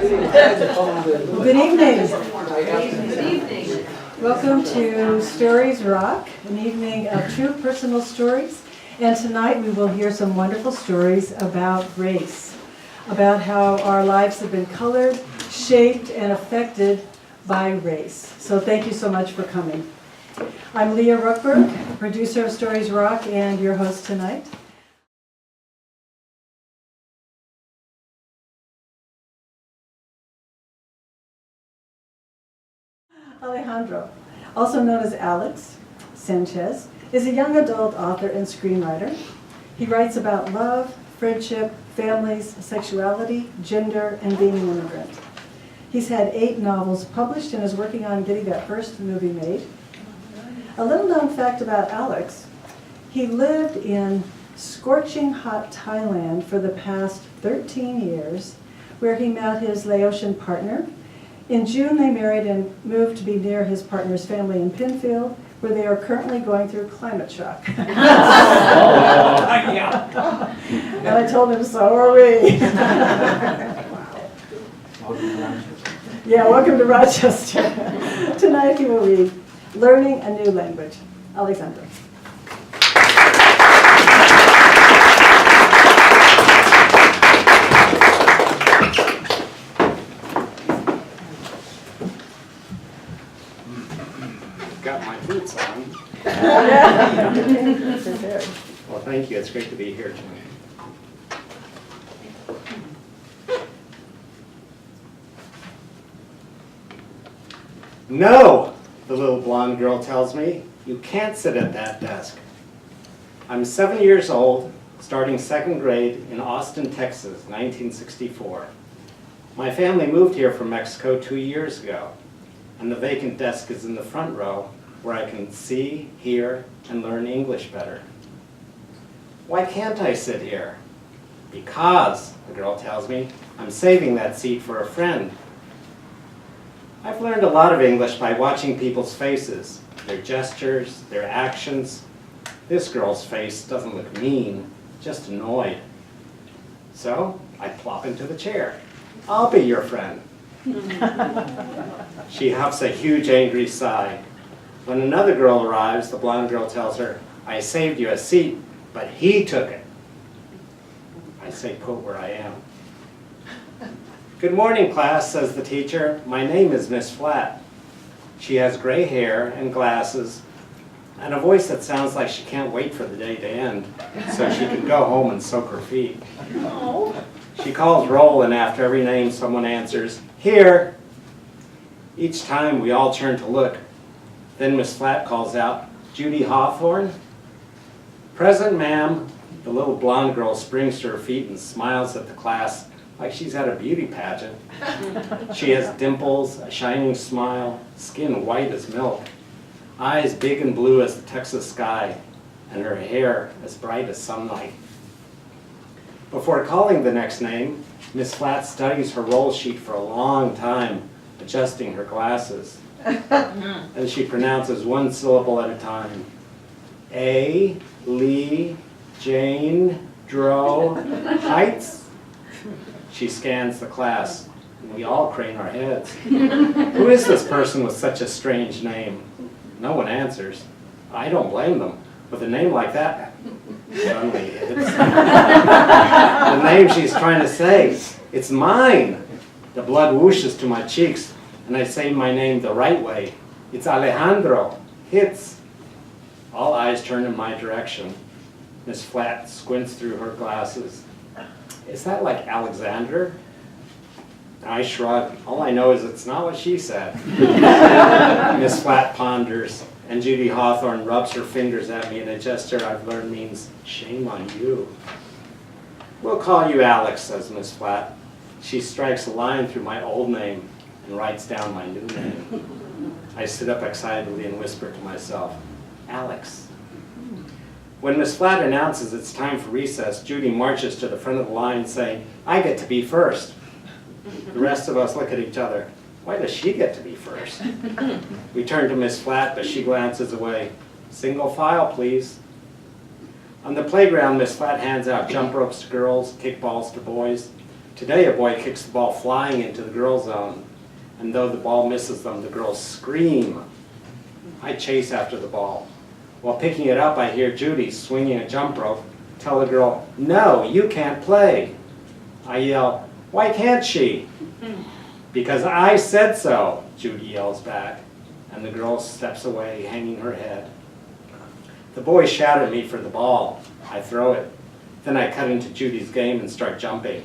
Good evening. Welcome to Stories Rock, an evening of true personal stories. And tonight we will hear some wonderful stories about race, about how our lives have been colored, shaped, and affected by race. So thank you so much for coming. I'm Leah Ruckberg, producer of Stories Rock and your host tonight. Alejandro, also known as Alex Sanchez, is a young adult author and screenwriter. He writes about love, friendship, families, sexuality, gender, and being an immigrant. He's had 8 novels published and is working on getting that first movie made. A little known fact about Alex, he lived in scorching hot Thailand for the past 13 years, where he met his Laotian partner. In June, they married and moved to be near his partner's family in Pinfield, where they are currently going through climate shock. And I told him, so are we. Yeah, welcome to Rochester. Tonight he will read Learning a New Language. Alexandra. Got my boots on. Well, thank you. It's great to be here tonight. No, the little blonde girl tells me. You can't sit at that desk. I'm 7 years old, starting 2nd grade in Austin, Texas, 1964. My family moved here from Mexico 2 years ago, and the vacant desk is in the front row, where I can see, hear, and learn English better. Why can't I sit here? Because, the girl tells me, I'm saving that seat for a friend. I've learned a lot of English by watching people's faces, their gestures, their actions. This girl's face doesn't look mean, just annoyed. So, I plop into the chair. I'll be your friend. She huffs a huge angry sigh. When another girl arrives, the blonde girl tells her, I saved you a seat, but he took it. I say, put where I am. Good morning, class, says the teacher. My name is Miss Flat. She has gray hair and glasses and a voice that sounds like she can't wait for the day to end so she can go home and soak her feet. She calls roll, and after every name, someone answers, here. Each time, we all turn to look. Then Miss Flat calls out, Judy Hawthorne? Present, ma'am. The little blonde girl springs to her feet and smiles at the class like she's at a beauty pageant. She has dimples, a shining smile, skin white as milk, eyes big and blue as the Texas sky, and her hair as bright as sunlight. Before calling the next name, Miss Flat studies her roll sheet for a long time, adjusting her glasses. And she pronounces one syllable at a time. A, Lee, Jane, Dro, Heights. She scans the class, and we all crane our heads. Who is this person with such a strange name? No one answers. I don't blame them. With a name like that, suddenly it's the name she's trying to say. It's mine. The blood whooshes to my cheeks, and I say my name the right way. It's Alejandro. Hitz. All eyes turn in my direction. Miss Flat squints through her glasses. Is that like Alexander? I shrug. All I know is it's not what she said. Miss Flat ponders, and Judy Hawthorne rubs her fingers at me in a gesture I've learned means, shame on you. We'll call you Alex, says Miss Flat. She strikes a line through my old name and writes down my new name. I sit up excitedly and whisper to myself, Alex. When Miss Flat announces it's time for recess, Judy marches to the front of the line saying, I get to be first. The rest of us look at each other. Why does she get to be first? We turn to Miss Flat, but she glances away. Single file, please. On the playground, Miss Flat hands out jump ropes to girls, kickballs to boys. Today a boy kicks the ball flying into the girl zone, and though the ball misses them, the girls scream. I chase after the ball. While picking it up, I hear Judy swinging a jump rope tell the girl, "No, you can't play." I yell, "Why can't she?" "Because I said so," Judy yells back, and the girl steps away, hanging her head. The boys shout at me for the ball. I throw it. Then I cut into Judy's game and start jumping.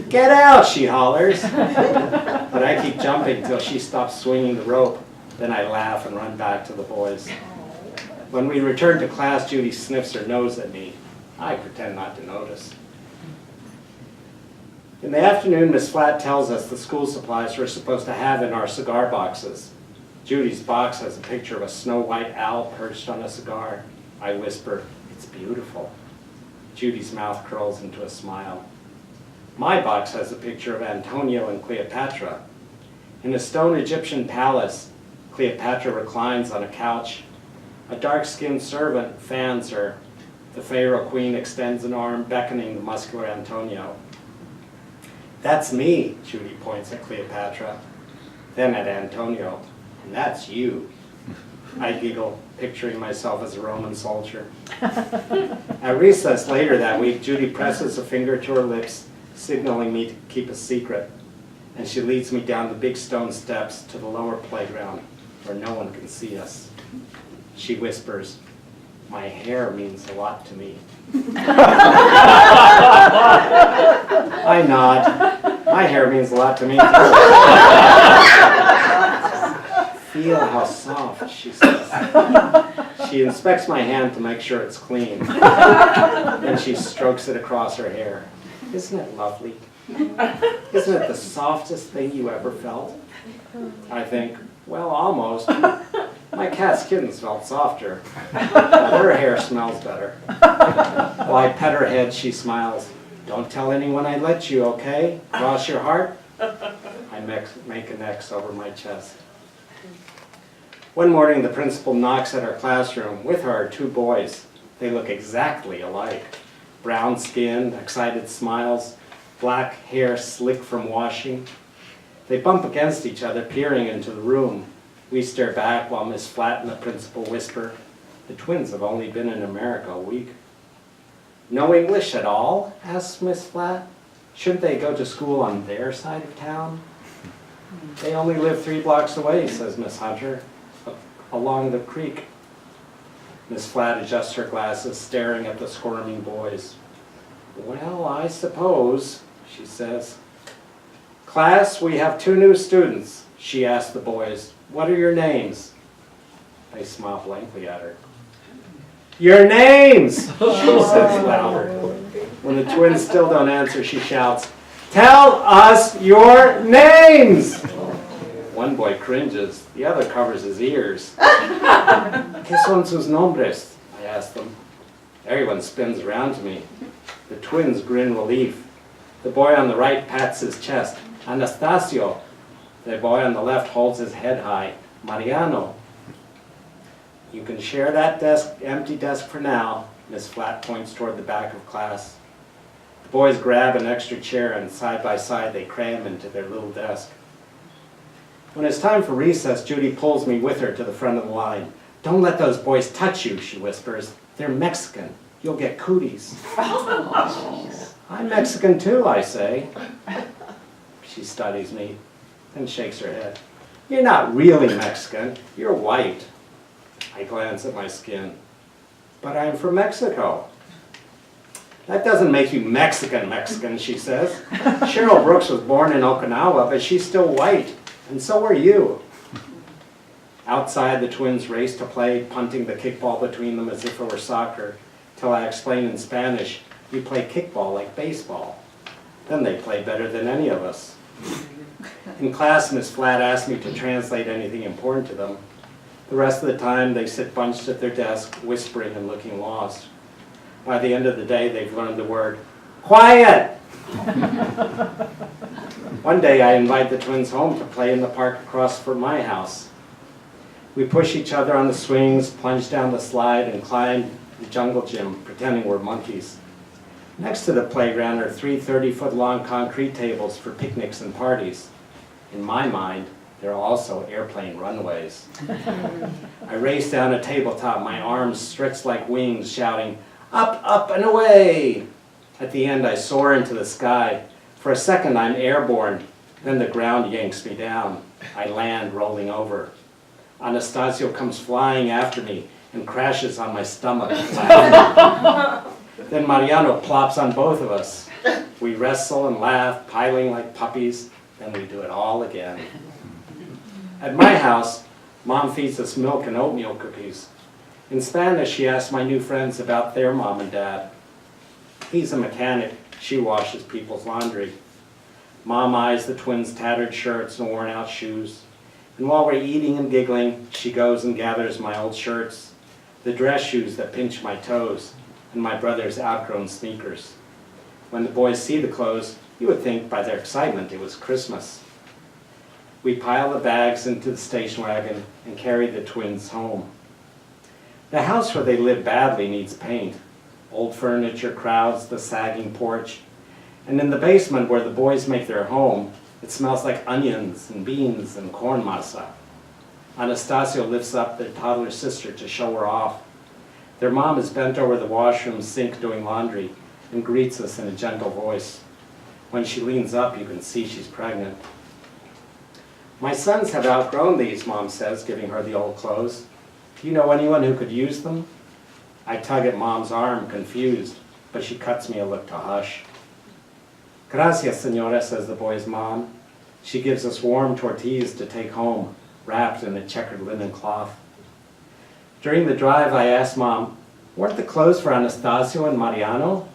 "Get out," she hollers. But I keep jumping till she stops swinging the rope. Then I laugh and run back to the boys. When we return to class, Judy sniffs her nose at me. I pretend not to notice. In the afternoon, Miss Flatt tells us the school supplies we're supposed to have in our cigar boxes. Judy's box has a picture of a snow-white owl perched on a cigar. I whisper, "It's beautiful." Judy's mouth curls into a smile. My box has a picture of Antonio and Cleopatra. In a stone Egyptian palace, Cleopatra reclines on a couch. A dark-skinned servant fans her. The Pharaoh queen extends an arm, beckoning the muscular Antonio. "That's me," Judy points at Cleopatra, then at Antonio, "and that's you." I giggle, picturing myself as a Roman soldier. At recess later that week, Judy presses a finger to her lips, signaling me to keep a secret, and she leads me down the big stone steps to the lower playground, where no one can see us. She whispers, "My hair means a lot to me." I nod. "My hair means a lot to me too." "Feel how soft," she says. She inspects my hand to make sure it's clean. Then she strokes it across her hair. "Isn't it lovely? Isn't it the softest thing you ever felt?" I think, well, almost. My cat's kittens felt softer. Her hair smells better. While I pet her head, she smiles. "Don't tell anyone I let you, okay? Cross your heart?" I make an X over my chest. One morning, the principal knocks at our classroom. With her are two boys. They look exactly alike. Brown-skinned, excited smiles, black hair slick from washing. They bump against each other, peering into the room. We stare back while Miss Flatt and the principal whisper, "The twins have only been in America a week." "No English at all?" asks Miss Flatt. "Shouldn't they go to school on their side of town?" "They only live 3 blocks away," says Miss Hunter, "along the creek." Miss Flatt adjusts her glasses, staring at the squirming boys. "Well, I suppose," she says. "Class, we have 2 new students," she asks the boys. "What are your names?" They smile blankly at her. "Your names!" she says louder. When the twins still don't answer, she shouts, "Tell us your names!" One boy cringes, the other covers his ears. "¿Qué son sus nombres?" I ask them. Everyone spins around to me. The twins grin relief. The boy on the right pats his chest. "Anastasio." The boy on the left holds his head high. "Mariano." "You can share that empty desk for now." Miss Flatt points toward the back of class. The boys grab an extra chair and side by side they cram into their little desk. When it's time for recess, Judy pulls me with her to the front of the line. "Don't let those boys touch you," she whispers. "They're Mexican. You'll get cooties." "I'm Mexican too," I say. She studies me, then shakes her head. "You're not really Mexican. You're white." I glance at my skin. "But I'm from Mexico." "That doesn't make you Mexican, she says. "Cheryl Brooks was born in Okinawa, but she's still white, and so are you." Outside, the twins race to play, punting the kickball between them as if it were soccer, till I explain in Spanish, "We play kickball like baseball." Then they play better than any of us. In class, Miss Flatt asked me to translate anything important to them. The rest of the time, they sit bunched at their desk, whispering and looking lost. By the end of the day, they've learned the word, "Quiet!" One day, I invite the twins home to play in the park across from my house. We push each other on the swings, plunge down the slide, and climb the jungle gym, pretending we're monkeys. Next to the playground are 3 30-foot-long concrete tables for picnics and parties. In my mind, there are also airplane runways. I race down a tabletop, my arms stretched like wings, shouting, "Up, up, and away!" At the end, I soar into the sky. For a second, I'm airborne. Then the ground yanks me down. I land, rolling over. Anastasio comes flying after me and crashes on my stomach. Then Mariano plops on both of us. We wrestle and laugh, piling like puppies. Then we do it all again. At my house, Mom feeds us milk and oatmeal cookies. In Spanish, she asks my new friends about their mom and dad. He's a mechanic. She washes people's laundry. Mom eyes the twins' tattered shirts and worn-out shoes. And while we're eating and giggling, she goes and gathers my old shirts, the dress shoes that pinch my toes, and my brother's outgrown sneakers. When the boys see the clothes, you would think by their excitement it was Christmas. We pile the bags into the station wagon and carry the twins home. The house where they live badly needs paint. Old furniture crowds the sagging porch. And in the basement where the boys make their home, it smells like onions and beans and corn masa. Anastasio lifts up their toddler sister to show her off. Their mom is bent over the washroom sink doing laundry and greets us in a gentle voice. When she leans up, you can see she's pregnant. My sons have outgrown these, Mom says, giving her the old clothes. Do you know anyone who could use them? I tug at Mom's arm, confused, but she cuts me a look to hush. Gracias, señora, says the boy's mom. She gives us warm tortillas to take home, wrapped in a checkered linen cloth. During the drive, I asked Mom, weren't the clothes for Anastasio and Mariano?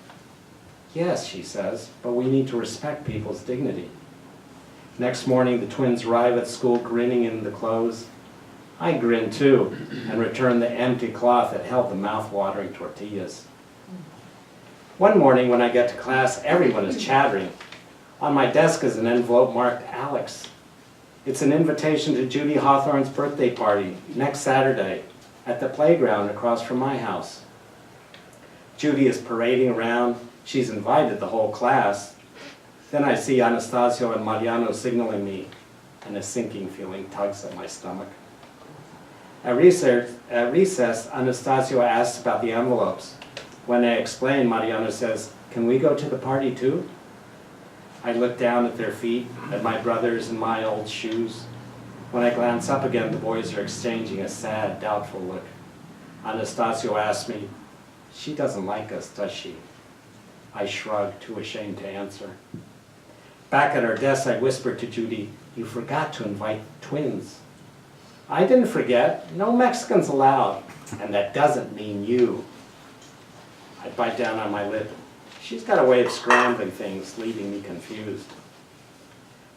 Yes, she says, but we need to respect people's dignity. Next morning, the twins arrive at school grinning in the clothes. I grin too, and return the empty cloth that held the mouth-watering tortillas. One morning when I get to class, everyone is chattering. On my desk is an envelope marked Alex. It's an invitation to Judy Hawthorne's birthday party next Saturday at the playground across from my house. Judy is parading around. She's invited the whole class. Then I see Anastasio and Mariano signaling me, and a sinking feeling tugs at my stomach. At recess, Anastasio asks about the envelopes. When I explain, Mariano says, "Can we go to the party too?" I look down at their feet, at my brother's and my old shoes. When I glance up again, the boys are exchanging a sad, doubtful look. Anastasio asks me, "She doesn't like us, does she?" I shrug, too ashamed to answer. Back at our desk, I whispered to Judy, "You forgot to invite twins." "I didn't forget. No Mexicans allowed. And that doesn't mean you." I bite down on my lip. She's got a way of scrambling things, leaving me confused.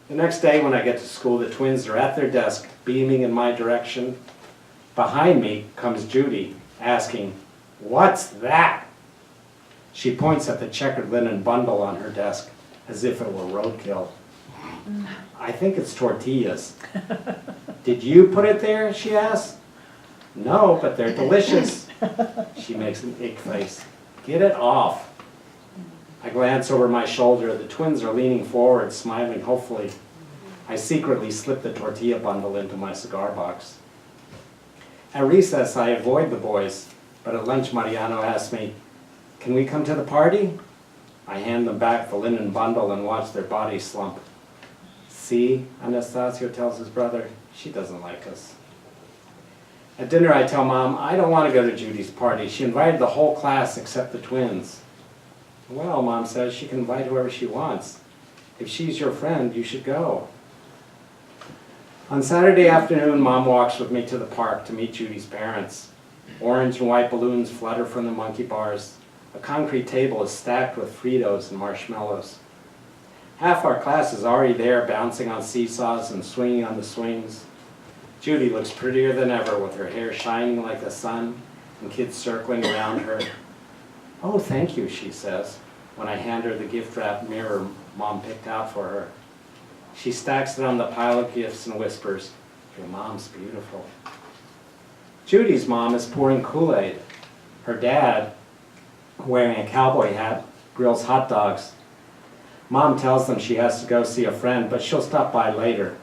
The next day when I get to school, the twins are at their desk, beaming in my direction. Behind me comes Judy, asking, "What's that?" She points at the checkered linen bundle on her desk, as if it were roadkill. "I think it's tortillas." "Did you put it there?" she asks. "No, but they're delicious." She makes an ick face. "Get it off." I glance over my shoulder. The twins are leaning forward, smiling hopefully. I secretly slip the tortilla bundle into my cigar box. At recess, I avoid the boys, but at lunch, Mariano asks me, "Can we come to the party?" I hand them back the linen bundle and watch their bodies slump. "See," Anastasio tells his brother, "she doesn't like us." At dinner, I tell Mom, I don't want to go to Judy's party. She invited the whole class except the twins. "Well," Mom says, "she can invite whoever she wants. If she's your friend, you should go." On Saturday afternoon, Mom walks with me to the park to meet Judy's parents. Orange and white balloons flutter from the monkey bars. A concrete table is stacked with Fritos and marshmallows. Half our class is already there, bouncing on seesaws and swinging on the swings. Judy looks prettier than ever with her hair shining like the sun and kids circling around her. "Oh, thank you," she says, when I hand her the gift-wrapped mirror Mom picked out for her. She stacks it on the pile of gifts and whispers, "Your mom's beautiful." Judy's mom is pouring Kool-Aid. Her dad, wearing a cowboy hat, grills hot dogs. Mom tells them she has to go see a friend, but she'll stop by later.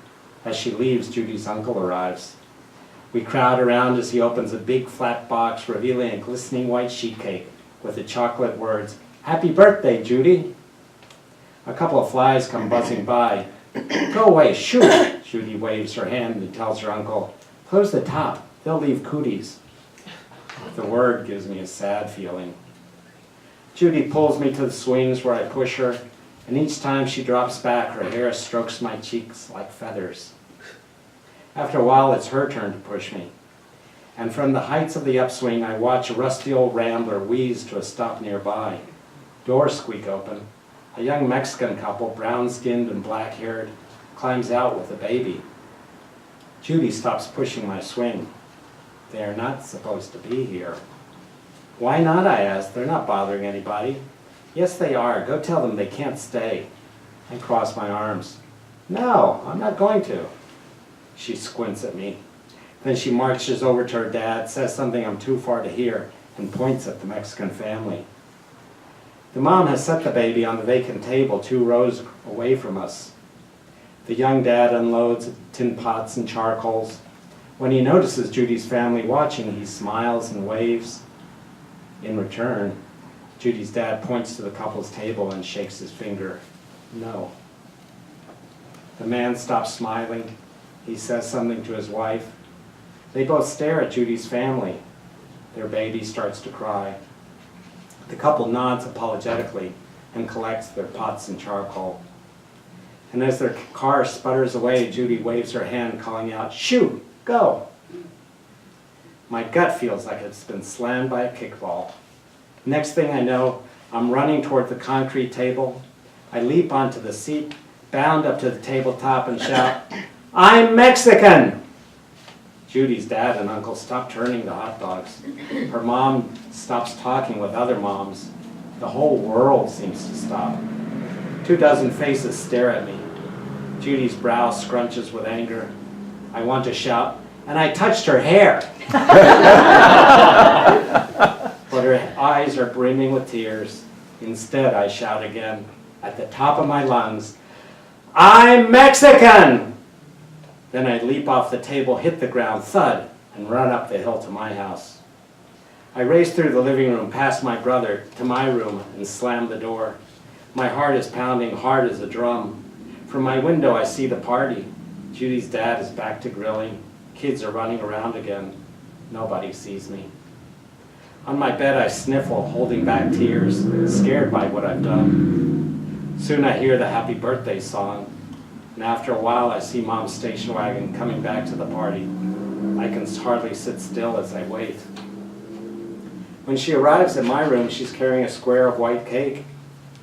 As she leaves, Judy's uncle arrives. We crowd around as he opens a big flat box revealing a glistening white sheet cake with the chocolate words, "Happy birthday, Judy." A couple of flies come buzzing by. "Go away, shoot!" Judy waves her hand and tells her uncle, "Close the top, they'll leave cooties." The word gives me a sad feeling. Judy pulls me to the swings where I push her, and each time she drops back, her hair strokes my cheeks like feathers. After a while, it's her turn to push me. And from the heights of the upswing, I watch a rusty old rambler wheeze to a stop nearby. Doors squeak open. A young Mexican couple, brown-skinned and black-haired, climbs out with a baby. Judy stops pushing my swing. They are not supposed to be here. "Why not?" I ask. "They're not bothering anybody." "Yes, they are. Go tell them they can't stay." I cross my arms. "No, I'm not going to." She squints at me. Then she marches over to her dad, says something I'm too far to hear, and points at the Mexican family. The mom has set the baby on the vacant table 2 rows away from us. The young dad unloads tin pots and charcoals. When he notices Judy's family watching, he smiles and waves. In return, Judy's dad points to the couple's table and shakes his finger. No. The man stops smiling. He says something to his wife. They both stare at Judy's family. Their baby starts to cry. The couple nods apologetically and collects their pots and charcoal. And as their car sputters away, Judy waves her hand, calling out, "Shoo! Go!" My gut feels like it's been slammed by a kickball. Next thing I know, I'm running toward the concrete table. I leap onto the seat, bound up to the tabletop, and shout, "I'm Mexican!" Judy's dad and uncle stop turning the hot dogs. Her mom stops talking with other moms. The whole world seems to stop. 24 faces stare at me. Judy's brow scrunches with anger. I want to shout, "And I touched her hair!" But her eyes are brimming with tears. Instead, I shout again, at the top of my lungs, "I'm Mexican!" Then I leap off the table, hit the ground, thud, and run up the hill to my house. I race through the living room, past my brother, to my room, and slam the door. My heart is pounding hard as a drum. From my window, I see the party. Judy's dad is back to grilling. Kids are running around again. Nobody sees me. On my bed, I sniffle, holding back tears, scared by what I've done. Soon I hear the happy birthday song. And after a while, I see Mom's station wagon coming back to the party. I can hardly sit still as I wait. When she arrives at my room, she's carrying a square of white cake.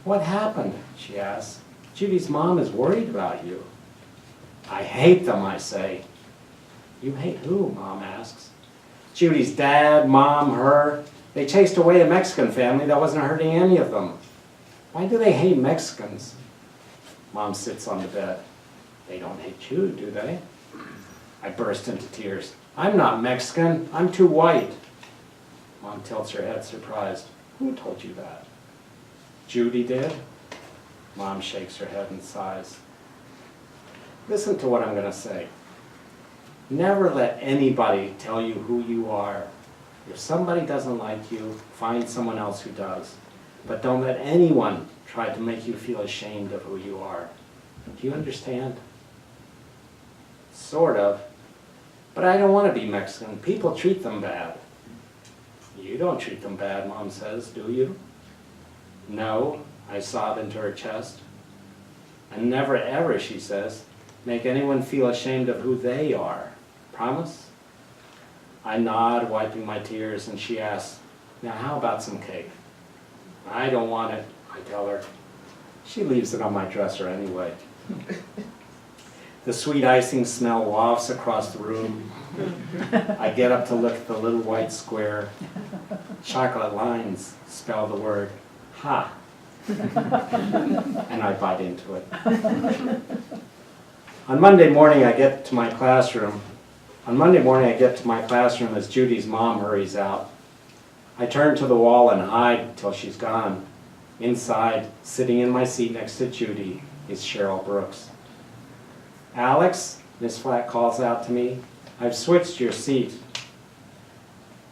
"What happened?" she asks. "Judy's mom is worried about you." "I hate them," I say. "You hate who?" Mom asks. "Judy's dad, Mom, her. They chased away a Mexican family that wasn't hurting any of them." "Why do they hate Mexicans?" Mom sits on the bed. "They don't hate you, do they?" I burst into tears. "I'm not Mexican. I'm too white." Mom tilts her head, surprised. "Who told you that?" "Judy did." Mom shakes her head and sighs. Listen to what I'm going to say. Never let anybody tell you who you are. If somebody doesn't like you, find someone else who does. But don't let anyone try to make you feel ashamed of who you are. Do you understand? Sort of. But I don't want to be Mexican. People treat them bad. You don't treat them bad, Mom says, do you? No, I sob into her chest. And never ever, she says, make anyone feel ashamed of who they are. Promise? I nod, wiping my tears, and she asks, now how about some cake? I don't want it, I tell her. She leaves it on my dresser anyway. The sweet icing smell wafts across the room. I get up to look at the little white square. Chocolate lines spell the word, ha. And I bite into it. On Monday morning I get to my classroom as Judy's mom hurries out. I turn to the wall and hide till she's gone. Inside, sitting in my seat next to Judy, is Cheryl Brooks. "Alex," Miss Flack calls out to me, "I've switched your seat."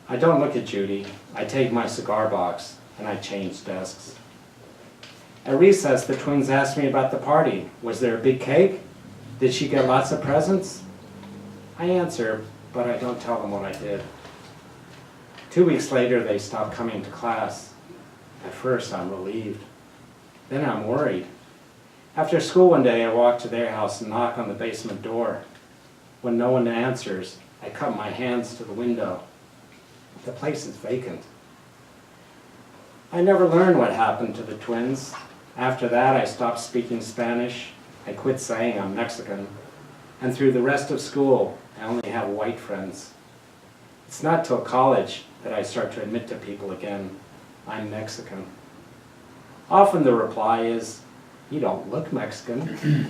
I don't look at Judy. I take my cigar box and I change desks. At recess, the twins asked me about the party. Was there a big cake? Did she get lots of presents? I answer, but I don't tell them what I did. 2 weeks later, they stopped coming to class. At first, I'm relieved. Then I'm worried. After school one day, I walk to their house and knock on the basement door. When no one answers, I cut my hands to the window. The place is vacant. I never learned what happened to the twins. After that, I stopped speaking Spanish. I quit saying I'm Mexican. And through the rest of school, I only have white friends. It's not till college that I start to admit to people again, I'm Mexican. Often the reply is, "You don't look Mexican."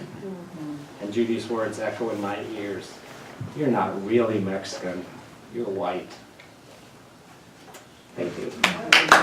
And Judy's words echo in my ears. "You're not really Mexican, you're white." Thank you.